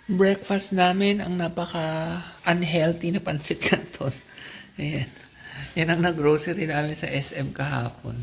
Breakfast namin ang napaka-unhealthy na pancit canton. Ayan. Yan ang nag-grocery namin sa SM kahapon.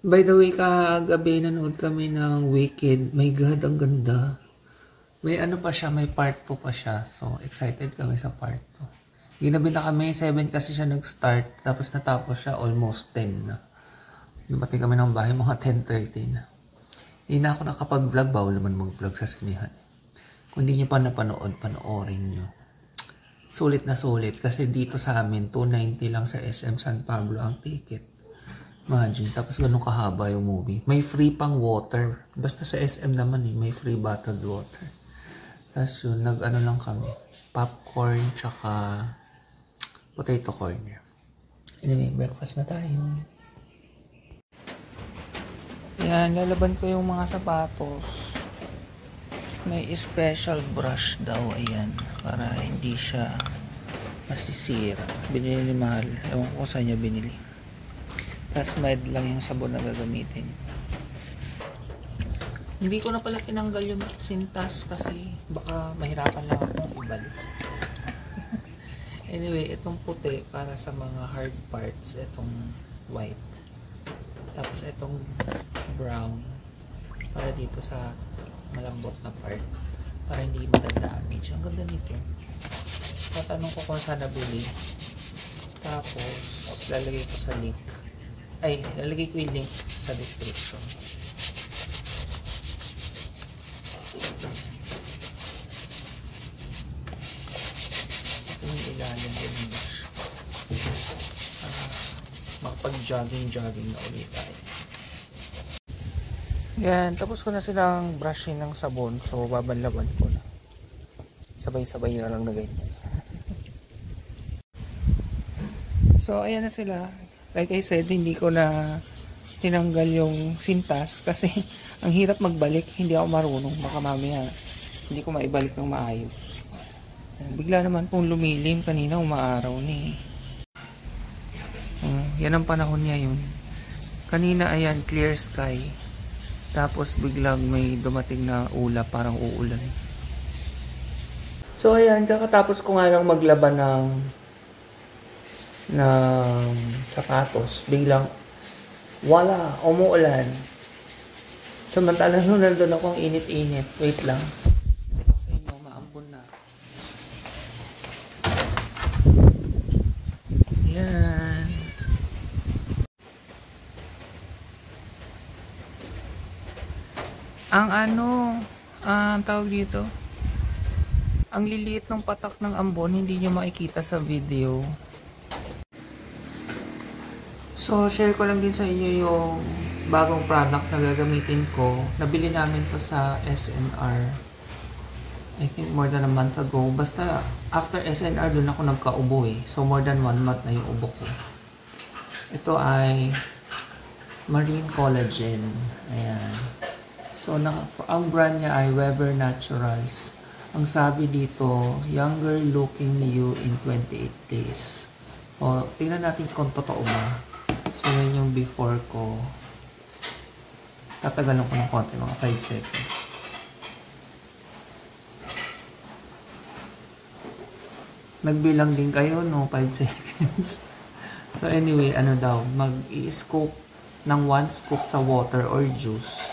By the way, kagabi nanood kami ng Wicked. My God, ang ganda. May ano pa siya, may part 2 pa siya. So, excited kami sa part 2. Ginabi na kami, 7 kasi siya nag-start. Tapos natapos siya almost 10 na. Dumating kami ng bahay, mga 10:30 na. Hindi na ako nakapag-vlog, bawal naman mag-vlog sa sinihan. Kung hindi nyo pa napanood, panoorin nyo. Sulit na sulit kasi dito sa amin, 290 lang sa SM San Pablo ang ticket. Imagine, tapos ganun kahaba yung movie. May free pang water. Basta sa SM naman may free bottled water. Tapos yun, nag-ano lang kami. Popcorn, tsaka potato corn. Anyway, breakfast na tayo. Yan, lalaban ko yung mga sapatos. May special brush daw, ayan. Para hindi siya masisira. Binili ni Mahal. Ewan ko saan niya binili. Tapos med lang yung sabon na gagamitin. Hindi ko na pala tinanggal yung sintas kasi baka mahirapan lang akong ibalik. Anyway, itong puti para sa mga hard parts. Itong white. Tapos itong brown para dito sa malambot na part para hindi madadamage. Ang ganda nito. Tatanong ko kung saan nabili. Tapos lalagay ko sa link. Ay, lalagay ko yung link sa description. Ito yung ilalim din ng brush. Makapag-jogging na ulit tayo. Yan, tapos ko na silang brushing ng sabon. So, babanlaban ko na. Sabay-sabay na lang na ganyan. So, ayan na sila. Like I said, hindi ko na tinanggal yung sintas kasi ang hirap magbalik. Hindi ako marunong. Baka mamaya hindi ko maibalik ng maayos. Bigla naman pong lumilim. Kanina umaaraw ni. Yan ang panahon niya yun. Kanina ayan, clear sky. Tapos biglang may dumating na ulap, parang uulan. So ayan, kakatapos ko nga lang maglaban ng sapatos. Biglang, wala, umuulan. Samantalang nung nandun akong init-init. Wait lang. Sa inyo, maambon na. Yan. Ang tawag dito, ang liliit ng patak ng ambon, hindi nyo makikita sa video. So, share ko lang din sa inyo yung bagong product na gagamitin ko. Nabili namin to sa SNR. I think more than a month ago. Basta, after SNR, dun ako nagkaubo eh. So, more than 1 month na yung ubo ko. Ito ay Marine Collagen. Ayan. So, ang brand niya ay Weber Naturals. Ang sabi dito, younger looking you in 28 days. O, tingnan natin kung totoo ba. So, yan yung before ko. Tatagalan ko ng konti, mga 5 seconds. Nagbilang din kayo, no? 5 seconds. So, anyway, ano daw, mag-i-scoop ng 1 scoop sa water or juice.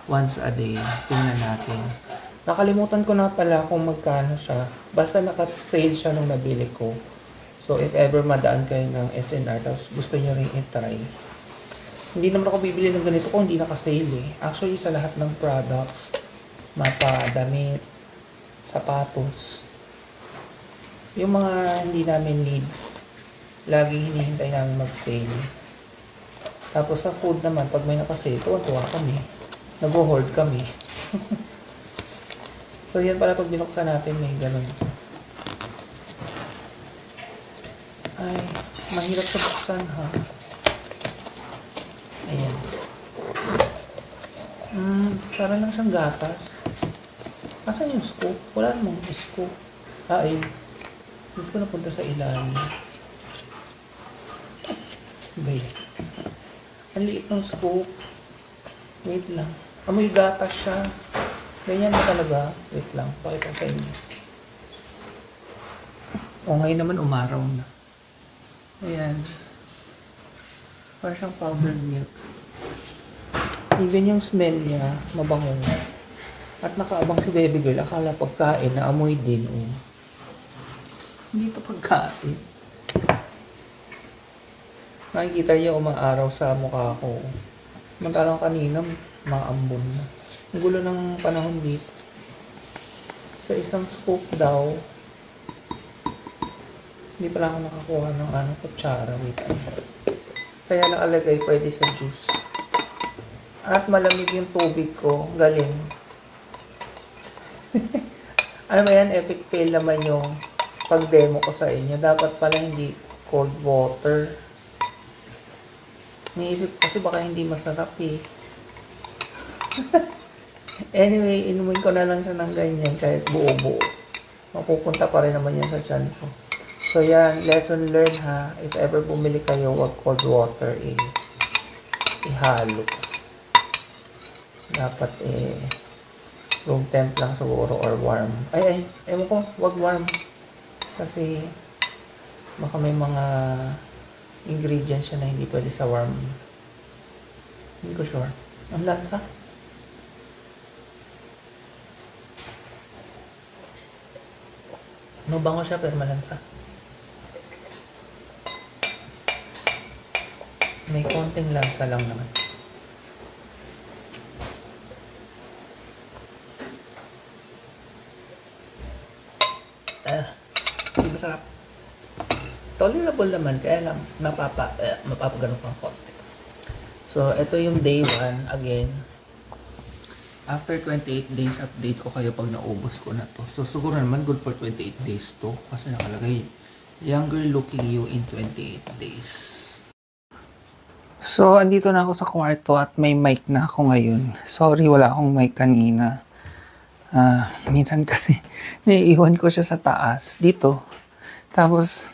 Once a day. Tingnan natin. Nakalimutan ko na pala kung magkano siya. Basta naka-sale siya nung nabili ko. So, if ever madaan kayo ng SNR, tapos gusto nyo rin i-try. Hindi naman ako bibili ng ganito kung hindi naka-sale eh. Actually, sa lahat ng products, mapa, damit, sapatos, yung mga hindi namin needs, lagi hinihintay namin mag-sale. Tapos sa food naman, pag may naka-sale, tuwa kami. Nag-hoard kami. So, yan pala pag binuksan natin, may ganun. Ay, mahirap sa buksan, ha? Ayan. Para lang siyang gatas. Asan yung scoop? Wala namang scoop. Ayun. Gusto ko napunta sa ilalim. Bay. Ang liit ng scoop. Wait lang. Amoy gatas siya. Ganyan na talaga. Wait lang, pakita sa inyo. O, ngayon naman umaraw na. Ayan. Parang siyang powdered milk. Even yung smell niya, mabango. At nakaabang si baby girl, akala pagkain, naamoy din. Oh. Hindi ito pagkain. Nakikita niya umaaraw sa mukha ko. Mantalang kanina, maambon na. Ang gulo ng panahon dito. Sa isang scoop daw, hindi pala ako nakakuha ng kutsara. Wait. Kaya nakalagay pwede sa juice. At malamig yung tubig ko. Galing. Ano ba yan? Epic fail naman yung pag-demo ko sa inyo. Dapat pala hindi cold water. Niisip kasi baka hindi masarap eh. Anyway, inumin ko na lang siya ng ganyan kahit buo-buo. Mapupunta pa rin naman yan sa tiyan ko. So yan, lesson learned ha. If ever bumili kayo, wag cold water ihalo. Dapat room temp lang siguro or warm. Ewan ko, wag warm. Kasi baka may mga ingredients siya na hindi pwede sa warm. Hindi ko sure. Ang lansa. Mabango siya pero malansa. May konting lansa lang naman. Hindi masarap. Tolerable naman, kaya lang mapapagano pang konti. So, ito yung day 1 again. After 28 days, update ko kayo pag naubos ko na to. So, siguro naman good for 28 days to. Kasi nakalagay, younger looking you in 28 days. So, andito na ako sa kwarto at may mic na ako ngayon. Sorry, wala akong mic kanina. Minsan kasi, naiiwan ko siya sa taas. Dito. Tapos,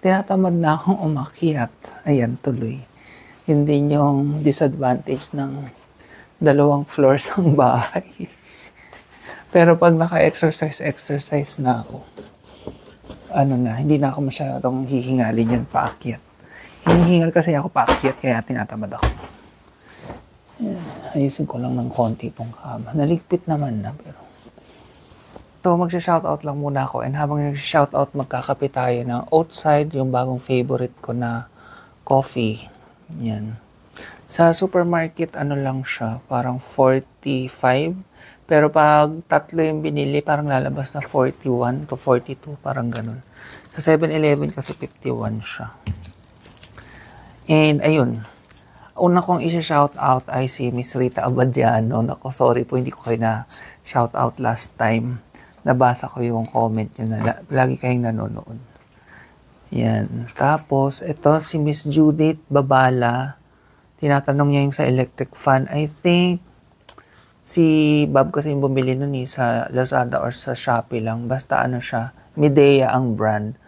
tinatamad na akong umakyat. Ayan, tuloy. Yun din yung disadvantage ng 2 floors ng bahay. Pero pag naka-exercise na ako, hindi na ako masyadong hihingalin yan paakyat. Hinihingal kasi ako paakyat, kaya tinatamad ako. Ayusin ko lang ng konti itong kama. Naligpit naman na, pero... So, magsha-shoutout lang muna ako. And habang nag-shoutout, magkakape tayo ng Outside, yung bagong favorite ko na coffee. Yan. Sa supermarket, lang siya, parang 45. Pero pag tatlo yung binili, parang lalabas na 41 to 42, parang ganun. Sa 7-Eleven kasi 51 siya. And ayun, una kong isa-shoutout ay si Miss Rita Abadiano. Nako, sorry po, hindi ko kayo na shoutout last time. Nabasa ko yung comment nyo na lagi kayong nanonood. Yan. Tapos, ito si Miss Judith Babala. Tinatanong niya yung sa electric fan. I think, si Bob kasi yung bumili nun sa Lazada or sa Shopee lang. Basta siya, Midea ang brand.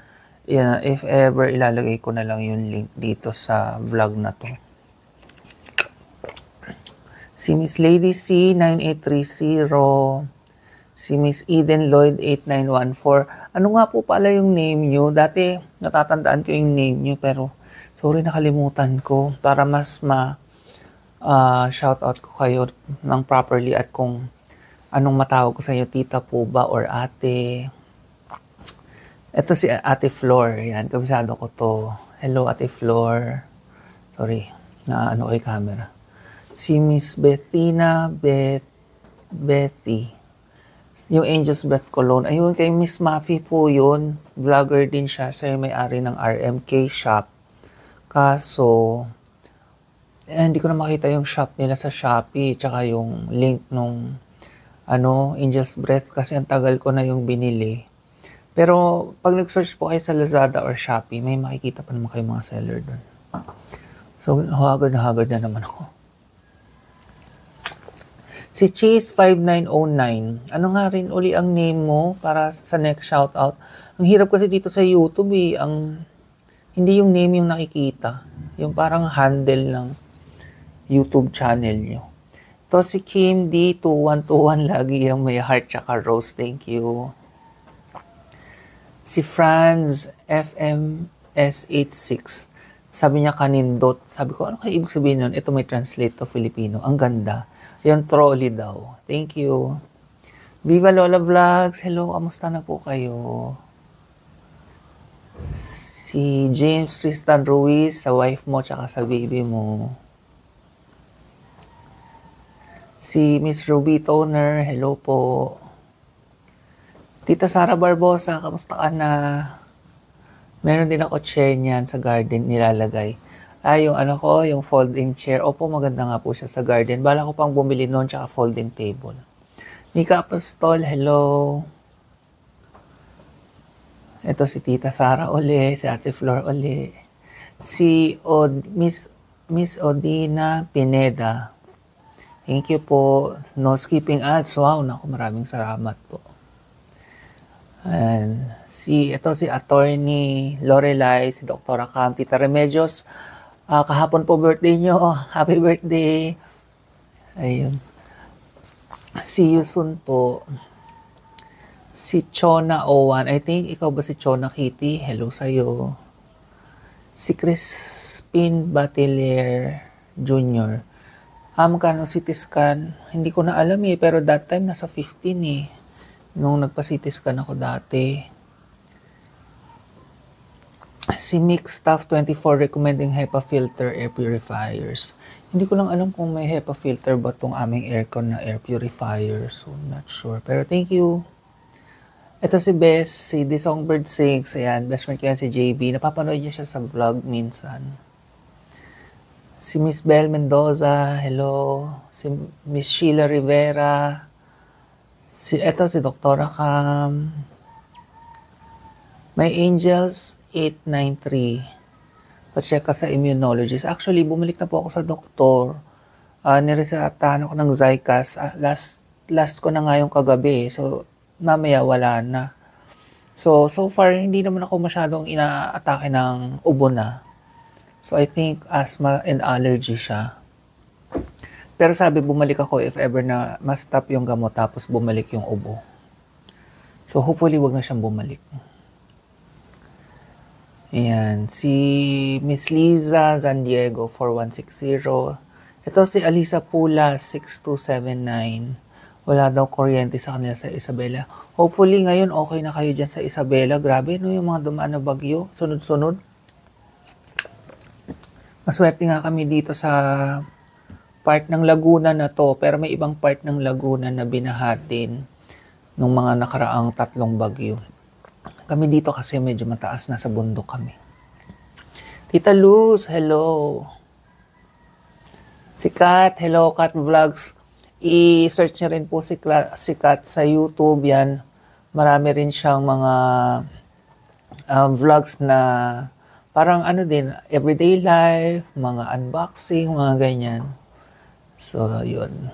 Yeah, if ever, ilalagay ko na lang yung link dito sa vlog na to. Si Miss Lady C, 9830. Si Miss Eden Lloyd 8914. Ano nga po pala yung name nyo? Dati natatandaan ko yung name nyo pero sorry nakalimutan ko para mas shoutout ko kayo ng properly at kung anong matawag ko sa inyo, tita po ba or ate. Ito si Ate Flor. Yan, kabisado ko to. Hello Ate Flor. Sorry, ko yung camera. Si Miss Bettina Betty. Yung Angel's Breath Cologne. Ayun, kay Miss Maffy po yun. Vlogger din siya. Siya yung may-ari ng RMK shop. Kaso, hindi ko na makita yung shop nila sa Shopee. Tsaka yung link nung Angel's Breath. Kasi ang tagal ko na yung binili. Pero, pag nag-search po kayo sa Lazada or Shopee, may makikita pa naman kayo mga seller doon. So, haggard na naman ako. Si Cheese 5909. Ano nga rin uli ang name mo para sa next shoutout? Ang hirap kasi dito sa YouTube hindi yung name yung nakikita. Yung parang handle ng YouTube channel nyo. To si Kim D2121 lagi yung may heart tsaka rose. Thank you. Si Franz FMS86. Sabi niya kanindot. Sabi ko, ano kayo ibig sabihin nun? Ito may translate to Filipino. Ang ganda. Yung trolley daw. Thank you. Viva Lola Vlogs. Hello, kamusta na po kayo? Si James Tristan Ruiz, sa wife mo tsaka sa baby mo. Si Miss Ruby Toner, hello po. Tita Sara Barbosa, kamusta ka na? Meron din ako chair niyan sa garden nilalagay. Yung ano ko, yung folding chair. Opo, maganda nga po siya sa garden. Bala ko pang bumili noon tsaka folding table. Mika Apostol, hello. Ito si Tita Sara uli, si Ate Flor uli. Si Miss Odina Pineda. Thank you po. No skipping ads. Wow, naku, maraming salamat po. And ito si Attorney Lorelai, si Dr. Cam, Tita Remedios. Kahapon po birthday nyo. Happy birthday. Ayun. See you soon po. Si Chona Owan. I think ikaw ba si Chona Kitty? Hello sa'yo. Si Crispin Batelier Jr. Magkano CT scan? Hindi ko na alam eh, pero that time nasa 15 eh. Nung nagpa-CT scan ako dati. Si Mix Staff 24 recommending HEPA filter air purifiers. Hindi ko lang alam kung may HEPA filter ba tong aming aircon na air purifier. So, not sure. Pero thank you. Ito si Bess, si The Songbird Sings. Ayan, best friend ko yan si JB. Napapanood niya siya sa vlog minsan. Si Miss Belle Mendoza, hello. Si Miss Sheila Rivera. Ito si Dr. Cam. My Angels 893. Pa-check ka sa immunologist. Actually, bumalik na po ako sa doktor. Niresetahan ako ng Zycas. Last ko na nga yung kagabi. So, mamaya wala na. So far, hindi naman ako masyadong inaatake ng ubo na. So, I think asthma and allergy siya. Pero sabi, bumalik ako if ever na ma-stop yung gamot tapos bumalik yung ubo. So, hopefully, wag na siyang bumalik. Ayan. Si Miss Liza San Diego 4160. Ito si Alisa Pula 6279. Wala daw kuryente sa kanila sa Isabela. Hopefully, ngayon okay na kayo dyan sa Isabela. Grabe, no? Yung mga dumaan na bagyo. Sunod-sunod. Maswerte nga kami dito sa part ng Laguna na to, pero may ibang part ng Laguna na binaha din nung mga nakaraang 3 bagyo. Kami dito kasi medyo mataas na sa bundok kami. Tita Luz, hello. Si Kat, hello Kat Vlogs. I-search niyo rin po si Kat sa YouTube yan. Marami rin siyang mga vlogs na parang ano din, everyday life, mga unboxing, mga ganyan. So, yun.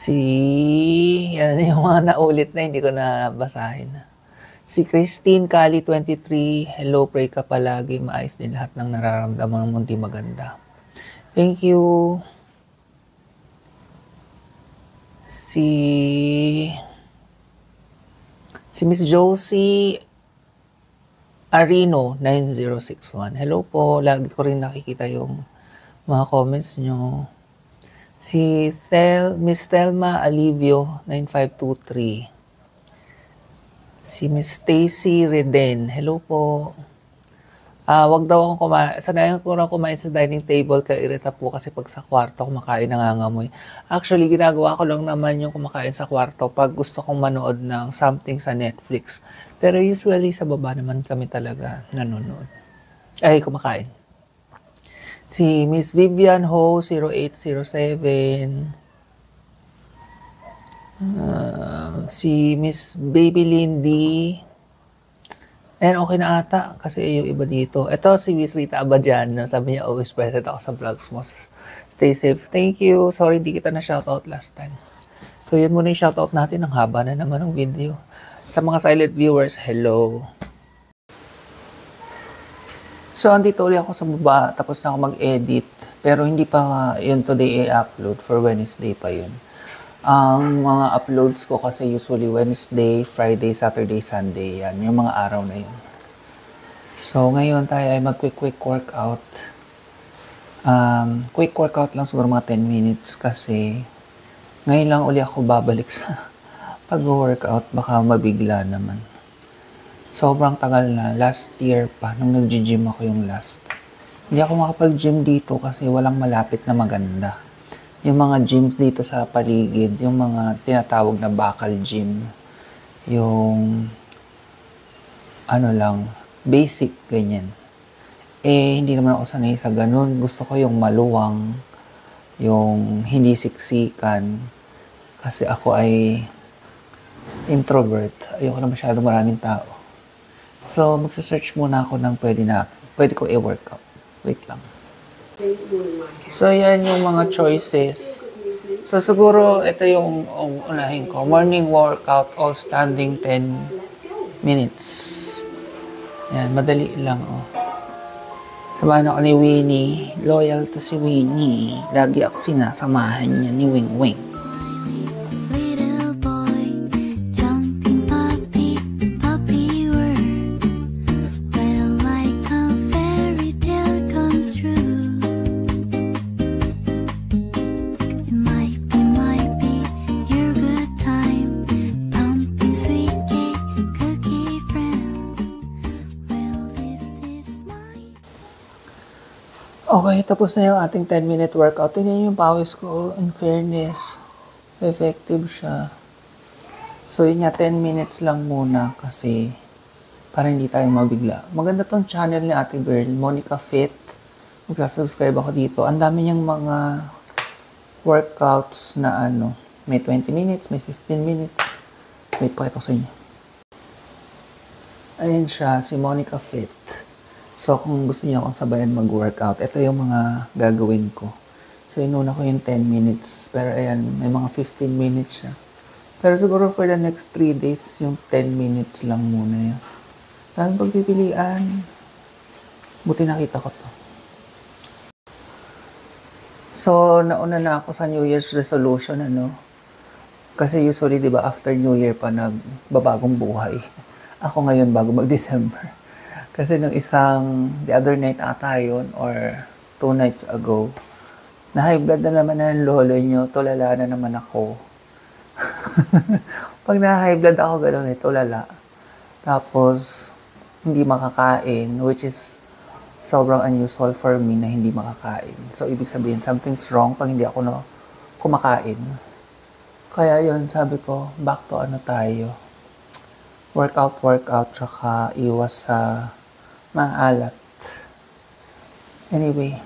Yan yung mga naulit na, hindi ko na basahin. Si Christine Kali 23, hello, pray ka palagi, maayos din lahat ng nararamdaman mo, di maganda. Thank you. Si Miss Josie Arino 9061. Hello po, lagi ko rin nakikita yung mga comments nyo. Si Miss Thelma Alivio 9523. Si Miss Stacy Reden. Hello po. Wag daw akong kumain. Sanayan ko na kumain sa dining table kaya irita po kasi pag sa kwarto kumakain nangangamoy. Actually, ginagawa ko lang naman yung kumakain sa kwarto pag gusto kong manood ng something sa Netflix. Pero usually sa baba naman kami talaga nanonood. Ay, kumakain. Si Miss Vivian Ho 0807. Si Miss Baby Lindy. And okay na ata kasi yung iba dito. Ito si Miss Rita Abadjan. Sabi niya always present ako sa vlogs mo. Stay safe. Thank you. Sorry hindi kita na shoutout last time. So yun muna yung shoutout natin. Ang haba na naman ng video. Sa mga silent viewers, hello. So andito ulit ako sa baba. Tapos na ako mag-edit. Pero hindi pa yun today i-upload. For Wednesday pa yun. Ang mga uploads ko kasi usually Wednesday, Friday, Saturday, Sunday. Yan, yung mga araw na yun. So, ngayon tayo ay mag-quick workout. Quick workout lang siguro mga 10 minutes kasi ngayon lang uli ako babalik sa pag-workout. Baka mabigla naman. Sobrang tagal na. Last year pa, nung nag-gym ako yung last. Hindi ako makapag-gym dito kasi walang malapit na maganda. Yung mga gyms dito sa paligid, yung mga tinatawag na bakal gym, yung ano lang, basic, ganyan. Hindi naman ako sanay sa ganun. Gusto ko yung maluwang, yung hindi siksikan. Kasi ako ay introvert. Ayoko na masyadong maraming tao. So, magsa-search muna ako ng pwede ko i-workout. Wait lang. So, yan yung mga choices. So, siguro, ito yung unahin ko. Morning workout, all standing 10 minutes. Yan, madali lang, oh. Sabahan ako ni Winnie. Loyal to si Winnie. Lagi ako sinasamahan niya ni Wing Wing. Okay, tapos na yung ating 10-minute workout. Tingnan yung pawis ko. In fairness, effective siya. So, yun nga, 10 minutes lang muna kasi para hindi tayo mabigla. Maganda tong channel ni Ate Girl, Monica Fit. Magsa-subscribe ako dito. Ang dami niyang mga workouts na may 20 minutes, may 15 minutes. Wait, pakita ko sa inyo. Ayan siya, si Monica Fit. So, kung gusto niyo akong sabayan mag-workout, ito yung mga gagawin ko. So, inuna ko yung 10 minutes. Pero, ayan, may mga 15 minutes siya. Pero siguro for the next 3 days, yung 10 minutes lang muna yun. Daming pagpipilian. Buti nakita ko to. So, nauna na ako sa New Year's resolution, Kasi usually, di ba, after New Year pa nagbabagong buhay. Ako ngayon bago mag-December. Kasi nung the other night ata yun, or 2 nights ago, na-high blood na naman ng lolo nyo, tulala na naman ako. Pag na-high blood ako, gano'n tulala. Tapos, hindi makakain, which is sobrang unusual for me na hindi makakain. So, ibig sabihin, something's wrong pag hindi ako kumakain. Kaya yun, sabi ko, back to tayo. Workout, tsaka iwas sa maalat. Anyway,